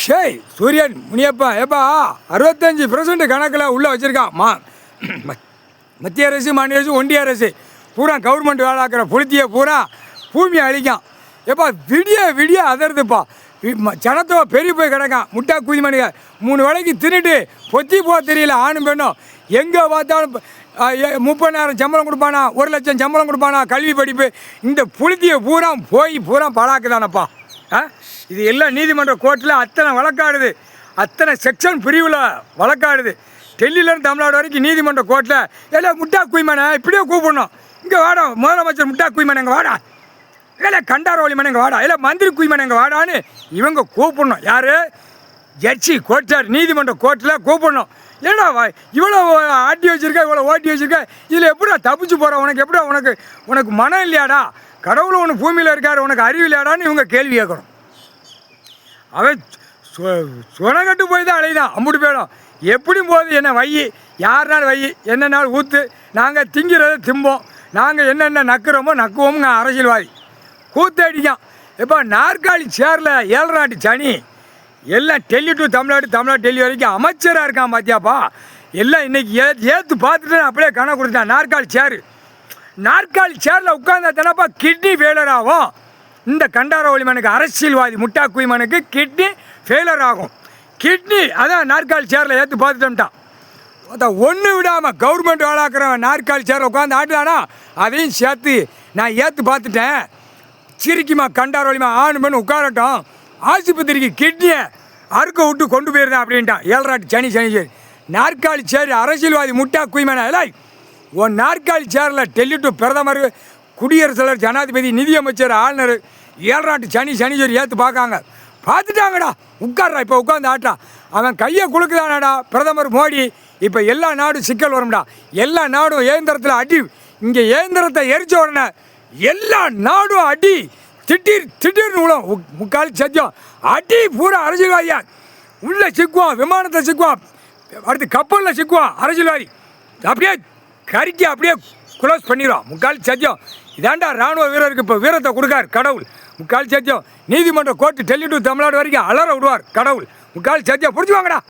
ஷேய் சூரியன் முனியப்பா ஏப்பா 65% கணக்கில் உள்ளே வச்சுருக்கான் மத்திய அரசு மாநில அரசு ஒன்றிய அரசு பூரா கவர்மெண்ட் வேலாக்கிற புளுத்தியை பூரா பூமியை அழிக்கான். ஏப்பா விடிய விடிய அதருதுப்பா. ஜனத்தோ பெரிய போய் கிடக்கான். முட்டா குதிமணிக 3 வேளைக்கு தின்னுட்டு பொத்தி போக தெரியல. ஆணும் பெண்ணும் எங்கே பார்த்தாலும் 30,000 சம்பளம் கொடுப்பானா, 1,00,000 சம்பளம் கொடுப்பானா, கல்வி படிப்பு. இந்த புளுத்தியை பூரா பூரா பலாக்குதானப்பா. இது எல்லாம் நீதிமன்ற கோர்ட்டில் அத்தனை வழக்காடுது, அத்தனை செக்ஷன் பிரிவில் வழக்காடுது. டெல்லியிலேருந்து தமிழ்நாடு வரைக்கும் நீதிமன்ற கோர்ட்டில் எல்லாம் முட்டா குய்மனை இப்படியே கூப்பிடணும். இங்கே வாடா முதலமைச்சர் முட்டா குய்மனை எங்கே வாடா, இல்லை கண்டாரோலி மனை எங்கே வாடா, இல்லை மந்திரி குய்மனை எங்கே வாடான்னு இவங்க கூப்பிடணும். யார்? ஜட்ஜி கோர்ட்டார் நீதிமன்ற கோர்ட்டில் கூப்பிடணும். ஏன்னா இவ்வளோ ஆட்டி வச்சுருக்க, இவ்வளோ ஓட்டி வச்சுருக்க, இதில் எப்படா தப்பிச்சு போகிற, உனக்கு எப்படா உனக்கு மனம் இல்லையாடா, கடவுள் உனக்கு பூமியில் இருக்கார், உனக்கு அறிவு இல்லையாடான்னு இவங்க கேள்வி கேட்கணும். அவன் சுனக்கட்டு போய் தான் அலைதான் அம்புட்டு போயிடும். எப்படியும் போகுது என்ன வை, யாருனாலும் வை, என்னன்னாலும் ஊற்று, நாங்கள் திங்கிறத திம்போம், நாங்கள் என்னென்ன நக்குறோமோ நக்குவோம்ங்க. அரசியல்வாதி கூத்தடிக்கான். இப்போ நாற்காலி சேரில் 7 நாட்டு சனி எல்லாம் டெல்லி டு தமிழ்நாடு, தமிழ்நாடு டெல்லி வரைக்கும் அமைச்சராக இருக்கான் பார்த்தியாப்பா. எல்லாம் இன்றைக்கி ஏற்று பார்த்துட்டு அப்படியே கணக்கு கொடுத்தான். நாற்காலி சேரில் உட்காந்தா தானப்பா கிட்னி ஃபெயிலர் ஆகும். இந்த கண்டாரோலி மனுக்கு அரசியல்வாதி முட்டா குய்மனுக்கு கிட்னி ஃபெயிலர் ஆகும். கிட்னி அதான் நாற்காலி சேரில் ஏற்று பார்த்துட்டோம்ட்டான். அதான் ஒன்று விடாமல் கவர்மெண்ட் வேலாக்குறவன் நாற்காலி சேரில் உட்காந்து ஆட்டுதானா, அதையும் சேர்த்து நான் ஏற்று பார்த்துட்டேன். சிரிக்குமா கண்டாரோலிமா ஆணுமேனு உட்காரட்டும், ஆஸ்பத்திரிக்கு கிட்னியை அறுக்க விட்டு கொண்டு போயிருந்தேன் அப்படின்ட்டான். 7 நாட்டு சனி நாற்காலி சேர் அரசியல்வாதி முட்டா குய்மனா. இல்லை உன் நாற்காலி சேரில் டெல்லி டு பிரதமர், குடியரசுத் தலைவர், ஜனாதிபதி, நிதியமைச்சர், ஆளுநர் 7 நாட்டு சனி ஏற்று பார்த்துட்டாங்கடா. உட்கார்றா இப்போ உட்காந்து ஆட்டா. அவன் கையை குலுக்குதானாடா பிரதமர் மோடி. இப்போ எல்லா நாடும் சிக்கல் வரும்டா. எல்லா நாடும் இயந்திரத்தில் அடி. இங்கே இயந்திரத்தை எரிச்ச உடனே எல்லா நாடும் அடி. திடீர்னு விழும். முக்கால் சத்தியம் அடி பூரா அரசியல்வாதியா. உள்ளே சிக்குவான், விமானத்தை சிக்குவான், அடுத்து கப்பலில் சிக்குவான் அரசியல்வாதி. அப்படியே கறிக்கி அப்படியே க்ளோஸ் பண்ணிடுவான். முக்கால் சத்தியம் இதாண்டா ராணுவ வீரருக்கு இப்போ வீரத்தை கொடுக்கார் கடவுள். முக்கால் சத்தியம் நீதிமன்ற கோர்ட்டு டெல்லி டு தமிழ்நாடு வரைக்கும் அலற விடுவார் கடவுள். முக்கால் சத்தியம் பிடிச்சி வாங்கடா.